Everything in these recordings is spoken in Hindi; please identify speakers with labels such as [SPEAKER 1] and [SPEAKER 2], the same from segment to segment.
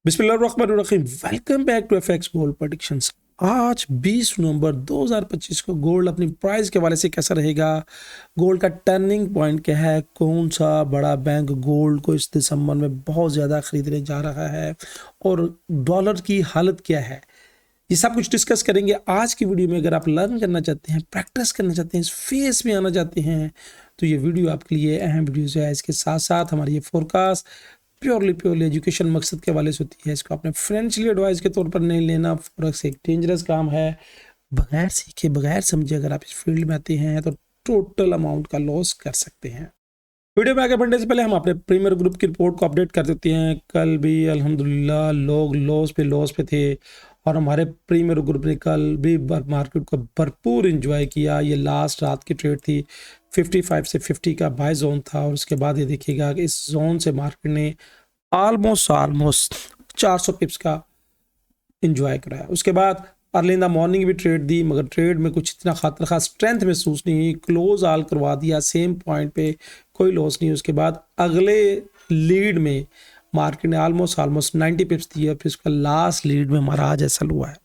[SPEAKER 1] बिस्मिल्लाहिर्रहमानिर्रहीम। Welcome back to FX gold predictions. आज 20 नवंबर 2025 को गोल्ड अपनी प्राइस के हवाले से कैसा रहेगा, गोल्ड का टर्निंग पॉइंट क्या है, कौन सा बड़ा बैंक गोल्ड को इस दिसंबर में बहुत ज़्यादा खरीदने जा रहा है और डॉलर की हालत क्या है, ये सब कुछ डिस्कस करेंगे आज की वीडियो में। अगर आप लर्न करना चाहते हैं, प्रैक्टिस करना चाहते हैं, इस फेस में आना चाहते हैं तो ये वीडियो आपके लिए अहम वीडियोज़ है। इसके साथ साथ हमारी ये फोरकास्ट प्योरली एजुकेशन मकसद के हवाले से होती है। इसको आपने फाइनेंशियली एडवाइस के तौर पर नहीं लेना। फॉरेक्स एक डेंजरस काम है, बगैर सीखे बगैर समझे अगर आप इस फील्ड में आते हैं तो टोटल अमाउंट का लॉस कर सकते हैं। वीडियो में आगे बढ़ने से पहले हम अपने प्रीमियर ग्रुप की रिपोर्ट को अपडेट कर देते हैं। कल भी अल्हम्दुलिल्लाह लोग लॉस पे थे और हमारे प्रीमियर ग्रुप ने कल भी मार्केट को भरपूर इंजॉय किया। ये लास्ट रात की ट्रेड थी, 55 से 50 का बाय जोन था और उसके बाद ये देखिएगा कि इस जोन से मार्केट ने ऑलमोस्ट 400 पिप्स का इंजॉय कराया। उसके बाद अर्ली इन द मॉर्निंग भी ट्रेड दी, मगर ट्रेड में कुछ इतना खास स्ट्रेंथ महसूस नहीं हुई। क्लोज आल करवा दिया सेम पॉइंट पे, कोई लॉस नहीं। उसके बाद अगले लीड में मार्केट ने ऑलमोस्ट 90 पिप्स दिया, फिर उसका लास्ट लीड में हमारा आज ऐसा हुआ है।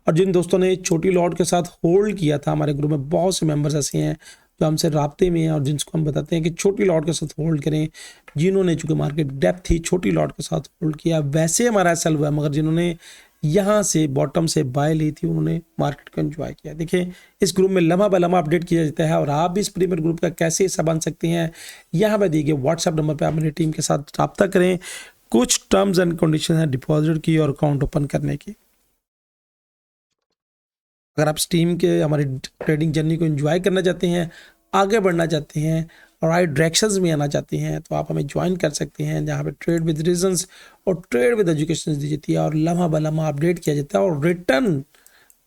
[SPEAKER 1] और जिन दोस्तों ने छोटी लॉट के साथ होल्ड किया था, हमारे ग्रुप में बहुत से मेंबर्स ऐसे हैं जो हमसे राब्ते में हैं और जिनको हम बताते हैं कि छोटी लॉट के साथ होल्ड करें। जिन्होंने, चूँकि मार्केट डेप्थ थी, छोटी लॉट के साथ होल्ड किया, वैसे हमारा ऐसा हुआ। मगर जिन्होंने यहाँ से बॉटम से बाय ली थी, उन्होंने मार्केट को एंजॉय किया। देखिए, इस ग्रुप में लम्हा ब लम्हा अपडेट किया जाता है और आप भी इस प्रीमियर ग्रुप का कैसे हिस्सा बन सकते हैं, यहाँ पर दिए गए व्हाट्सएप नंबर पर आप मेरी टीम के साथ रब्ता करें। कुछ टर्म्स एंड कंडीशन है डिपॉजिट की और अकाउंट ओपन करने की। अगर आप स्टीम के हमारी ट्रेडिंग जर्नी को एंजॉय करना चाहते हैं, आगे बढ़ना चाहते हैं और राइट डायरेक्शंस में आना चाहते हैं, तो आप हमें ज्वाइन कर सकते हैं, जहाँ पे ट्रेड विद रीजंस और ट्रेड विद एजुकेशन दी जाती है और लम्हा ब लम्हा अपडेट किया जाता है और रिटर्न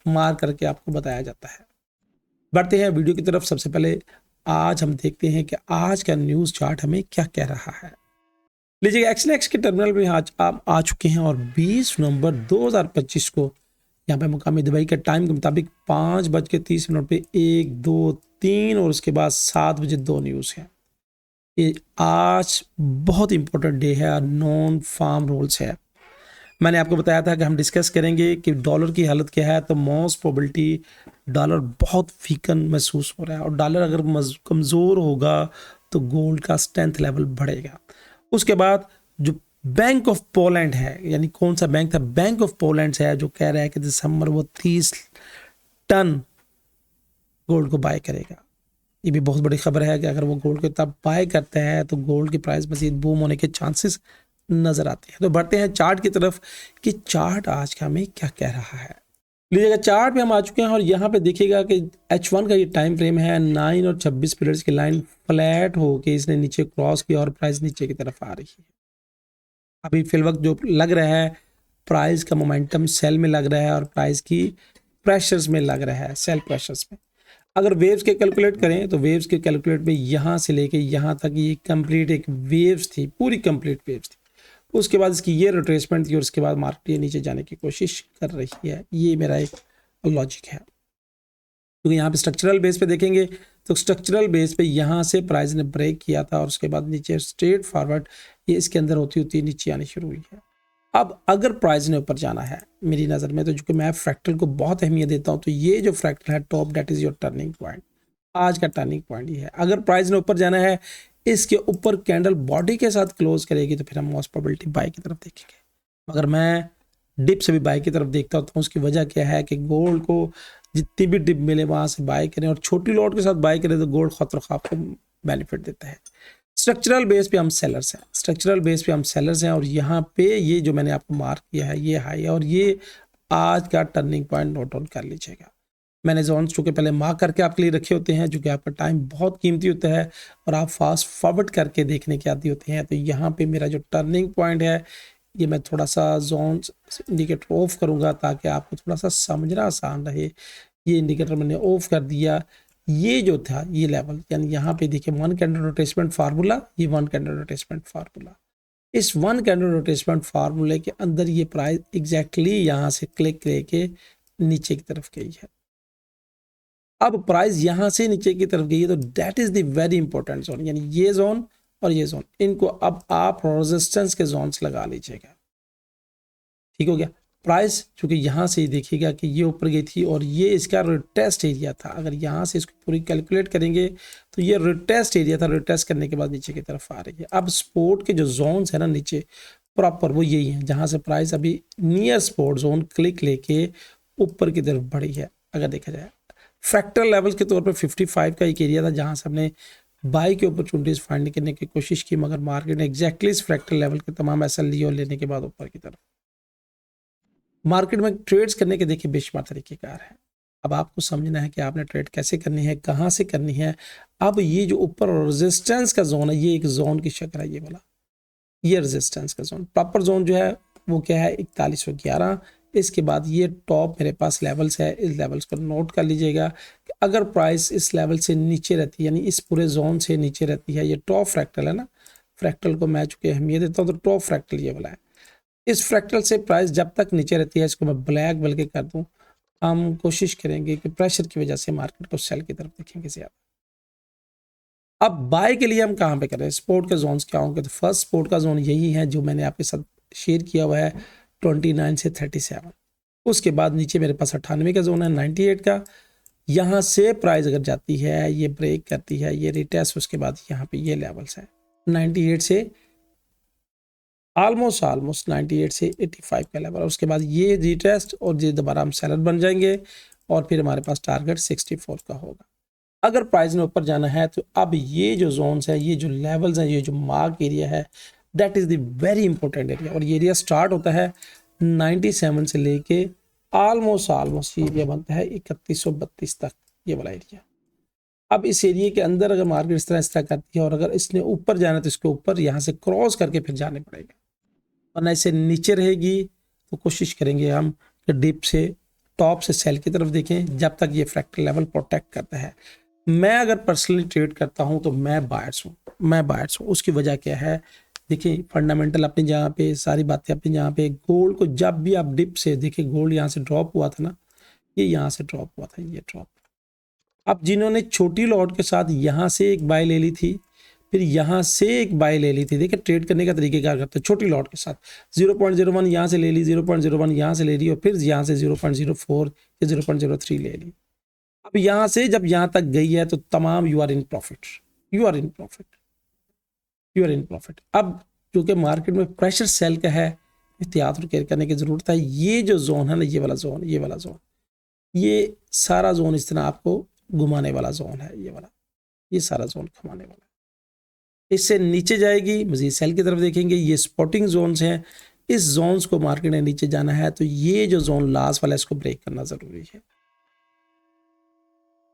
[SPEAKER 1] मार करके आपको बताया जाता है। बढ़ते हैं वीडियो की तरफ। सबसे पहले आज हम देखते हैं कि आज का न्यूज़ चार्ट हमें क्या कह रहा है। लीजिए, एक्सनेक्स के टर्मिनल में आज आप आ चुके हैं और 20 नवंबर 2025 को यहाँ पे मुकामी दुबई के टाइम के मुताबिक 5:30 पे 1, 2, 3 और उसके बाद 7 बजे 2 न्यूज़ है। ये आज बहुत इंपॉर्टेंट डे है और नॉन फार्म रोल्स है। मैंने आपको बताया था कि हम डिस्कस करेंगे कि डॉलर की हालत क्या है, तो मोस्ट प्रोबेबिलिटी डॉलर बहुत वीकन महसूस हो रहा है और डॉलर अगर कमज़ोर होगा तो गोल्ड का स्ट्रेंथ लेवल बढ़ेगा। उसके बाद जो बैंक ऑफ पोलैंड है, यानी कौन सा बैंक था, बैंक ऑफ पोलैंड है, जो कह रहा है कि दिसंबर वो 30 टन गोल्ड को बाय करेगा। ये भी बहुत बड़ी खबर है कि अगर वो गोल्ड को तब बाय करते हैं तो गोल्ड की प्राइस मजीद बूम होने के चांसेस नजर आते हैं। तो बढ़ते हैं चार्ट की तरफ कि चार्ट आज का हमें क्या कह रहा है। लीजिएगा, चार्ट पे हम आ चुके हैं और यहाँ पे देखिएगा कि H1 का ये टाइम फ्रेम है, 9 और 26 पीरियड्स की लाइन फ्लैट होके इसने नीचे क्रॉस किया और प्राइस नीचे की तरफ आ रही है। अभी फिल वक्त जो लग रहा है, प्राइस का मोमेंटम सेल में लग रहा है और प्राइस की प्रेशर्स में लग रहा है, सेल प्रेशर्स में। अगर वेव्स के कैलकुलेट करें तो वेव्स के कैलकुलेट में यहाँ से लेके यहाँ तक ये कंप्लीट एक वेव्स थी, पूरी कंप्लीट वेव्स थी। उसके बाद इसकी ये रिट्रेसमेंट थी और उसके बाद मार्केट ये नीचे जाने की कोशिश कर रही है। ये मेरा एक लॉजिक है, क्योंकि यहाँ पे स्ट्रक्चरल बेस पे देखेंगे तो स्ट्रक्चरल बेस पे यहाँ से प्राइस ने ब्रेक किया था और उसके बाद नीचे स्ट्रेट फॉरवर्ड ये इसके अंदर होती नीचे आनी शुरू हुई है। अब अगर प्राइस ने ऊपर जाना है मेरी नज़र में, तो चूंकि मैं फ्रैक्टल को बहुत अहमियत देता हूँ, तो ये जो फ्रैक्टल है top, that is your turning point. आज का टर्निंग पॉइंट ये है। अगर प्राइस ने ऊपर जाना है, इसके ऊपर कैंडल बॉडी के साथ क्लोज करेगी तो फिर हम मोस्ट प्रोबेबिलिटी बाय की तरफ देखेंगे। मगर मैं डिप से भी बाय की तरफ देखता हूँ। उसकी वजह क्या है कि गोल्ड को जितनी भी डिप मिले वहाँ से बाय करें और छोटी लॉट के साथ बाय करें तो गोल्ड खतरा खाफ को बेनिफिट देता है। स्ट्रक्चरल बेस पे हम सेलर्स हैं, स्ट्रक्चरल बेस पे हम सेलर्स हैं और यहाँ पे ये जो मैंने आपको मार्क किया है ये हाई है और ये आज का टर्निंग पॉइंट नोट डाउन कर लीजिएगा। मैंने जोन्स चूँकि पहले मार्क करके आपके लिए रखे होते हैं, जो कि आपका टाइम बहुत कीमती होता है और आप फास्ट फॉरवर्ड करके देखने के आदी होते हैं। तो यहाँ पे मेरा जो टर्निंग पॉइंट है, ये मैं थोड़ा सा जोन इंडिकेटर ऑफ करूँगा ताकि आपको थोड़ा सा समझना आसान रहे। ये इंडिकेटर मैंने ऑफ कर दिया। ये जो था ये लेवल, यानी यहाँ पे देखिए 1 कैंडल रोटेसमेंट फार्मूला, ये 1 कैंडल रोटेसमेंट फार्मूला, इस 1 कैंडल रोटेसमेंट फार्मूले के अंदर ये प्राइस एग्जैक्टली यहाँ से क्लिक लेके नीचे की तरफ गई है। अब प्राइस यहाँ से नीचे की तरफ गई है तो that is the very important zone, यानी ये जोन और ये जोन, इनको अब आप रेजिस्टेंस के जोन्स लगा लीजिएगा। ठीक हो गया। प्राइस चूंकि यहाँ से देखिएगा कि ये ऊपर गई थी और ये इसका रिटेस्ट एरिया था, अगर यहाँ से इसको पूरी कैलकुलेट करेंगे तो ये रिटेस्ट एरिया था, रिटेस्ट करने के बाद नीचे की तरफ आ रही है। अब सपोर्ट के जो जोन्स है ना नीचे प्रॉपर वो यही है जहाँ से प्राइस अभी नियर सपोर्ट जोन क्लिक लेके ऊपर की तरफ बढ़ी है। अगर देखा जाए फ्रैक्टल लेवल के तौर पर 55 का एक एरिया था जहाँ से हमने बाई की अपॉर्चुनिटीज फाइंड करने की कोशिश की, मगर मार्केट ने एग्जैक्टली इस फ्रैक्टल लेवल के तमाम एसएल लिए और लेने के बाद ऊपर की तरफ। मार्केट में ट्रेड्स करने के देखिए बेशुमार तरीकेकार है। अब आपको समझना है कि आपने ट्रेड कैसे करनी है, कहाँ से करनी है। अब ये जो ऊपर रेजिस्टेंस का जोन है, ये एक जोन की शक्ल है, ये वाला ये रेजिस्टेंस का जोन। प्रॉपर जोन जो है वो क्या है 4111। इसके बाद ये टॉप मेरे पास लेवल्स है, इस लेवल्स को नोट कर लीजिएगा कि अगर प्राइस इस लेवल से नीचे रहती है, यानी इस पूरे जोन से नीचे रहती है, ये टॉप फ्रैक्टल है ना, फ्रैक्टल को मैं चुके अहमियत देता हूँ तो टॉप फ्रैक्टल ये वाला है। इस फ्रैक्टल से प्राइस जब तक नीचे रहती है, इसको मैं ब्लैक बल्कि कर दूं, हम कोशिश करेंगे कि प्रेशर की वजह से मार्केट को सेल की तरफ देखेंगे ज्यादा। अब बाय के लिए हम कहाँ पे करें, सपोर्ट के जोन्स क्या होंगे, तो फर्स्ट सपोर्ट का जोन यही है जो मैंने आपके साथ शेयर किया हुआ है 29 से 37। उसके बाद नीचे मेरे पास 98 का जोन है 98 का। यहाँ से प्राइस अगर जाती है, ये ब्रेक करती है, ये रिटेस्ट, उसके बाद यहाँ पे ये लेवल्स है 98 से ऑलमोस्ट 98 से 85 का लेवल। उसके बाद ये रिटेस्ट और ये दोबारा हम सेलर बन जाएंगे और फिर हमारे पास टारगेट 64 का होगा। अगर प्राइस ने ऊपर जाना है तो अब ये जो जोन्स है, ये जो लेवल्स हैं, ये जो मार्क एरिया है, that is the very important area. और ये एरिया स्टार्ट होता है 97 से लेके ऑलमोस्ट ये एरिया बनता है 3132 तक, ये वाला एरिया। अब इस एरिया के अंदर अगर मार्केट इस तरह करती है और अगर इसने ऊपर जाना तो इसके ऊपर यहाँ से क्रॉस करके फिर जाने पड़ेगा, वरना इसे नीचे रहेगी तो कोशिश करेंगे हम कि डिप से टॉप से सेल की तरफ देखें जब तक ये फ्रैक्टल लेवल प्रोटेक्ट करता है। मैं अगर पर्सनली ट्रेड करता हूं तो मैं बायर्स हूं। उसकी वजह क्या है, देखिए फंडामेंटल अपनी जगह पे, सारी बातें अपनी जगह पे। गोल्ड को जब भी आप डिप से देखिए, गोल्ड यहाँ से ड्रॉप हुआ था ना, ये यहाँ से ड्रॉप हुआ था, ये ड्रॉप। अब जिन्होंने छोटी लॉट के साथ यहाँ से एक बाय ले ली थी, फिर यहाँ से एक बाय ले ली थी, देखिए ट्रेड करने का तरीके क्या करते हैं, छोटी लॉट के साथ 0.01 यहाँ से ले ली, 0.01 यहाँ से ले ली और फिर यहाँ से 0.04 या 0.03 ले ली। अब यहाँ से जब यहाँ तक गई है तो तमाम यू आर इन प्रॉफिट। अब क्योंकि मार्केट में प्रेशर सेल का है, एहतियात और केयर करने की जरूरत है। ये जो जोन है ना, ये वाला जोन, ये सारा जोन इस तरह आपको घुमाने वाला जोन है, ये वाला, ये सारा जोन घुमाने वाला है। इससे नीचे जाएगी, मजीद सेल की तरफ देखेंगे, ये स्पॉटिंग जोन्स हैं। इस जोन्स को मार्केट ने नीचे जाना है तो ये जो जोन लास्ट वाला है इसको ब्रेक करना जरूरी है।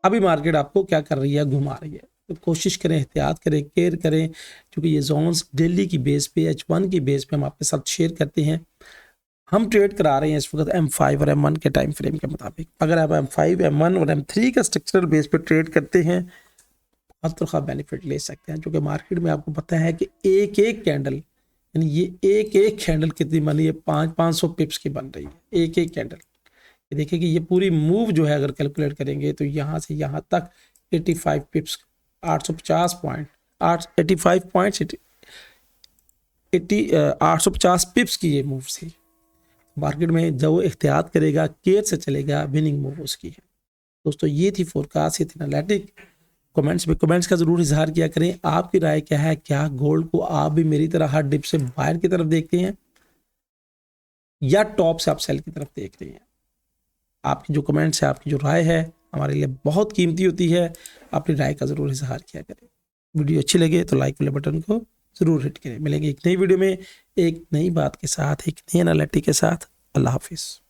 [SPEAKER 1] अभी मार्केट आपको क्या कर रही है, घुमा रही है, तो कोशिश करें, एहतियात करें, केयर करें, क्योंकि ये जोन्स डेली की बेस पे, H1 की बेस पे हम आपके साथ शेयर करते हैं। हम ट्रेड करा रहे हैं इस वक्त M5 और M1 के टाइम फ्रेम के मुताबिक। अगर आप M5, M1 और M3 का स्ट्रक्चरल बेस पे ट्रेड करते हैं बहुत बेनिफिट ले सकते हैं, क्योंकि मार्केट में आपको पता है कि एक एक कैंडल, यानी ये एक एक कैंडल कितनी बनी है, 500 पिप्स की बन रही है एक एक कैंडल। ये देखिए कि ये पूरी मूव जो है अगर कैलकुलेट करेंगे तो यहाँ से यहाँ तक 85 पिप्स, 850 पॉइंट, 850 पिप्स की ये मूव थी। मार्केट में जो एहतियात करेगा, केयर से चलेगा, विनिंग मूव उसकी है। दोस्तों ये थी फोरकास्ट, ये थी एनालिटिक। कमेंट्स का जरूर इजहार किया करें, आपकी राय क्या है, क्या गोल्ड को आप भी मेरी तरह हर डिप से बाहर की तरफ देखते हैं या टॉप से आप सेल की तरफ देख रहे हैं। आपकी जो कमेंट्स है, आपकी जो राय है हमारे लिए बहुत कीमती होती है, अपनी राय का जरूर इजहार किया करें। वीडियो अच्छी लगे तो लाइक वाले बटन को जरूर हिट करें। मिलेंगे एक नई वीडियो में एक नई बात के साथ, एक नई एनालिटिक के साथ। अल्लाह हाफिज़।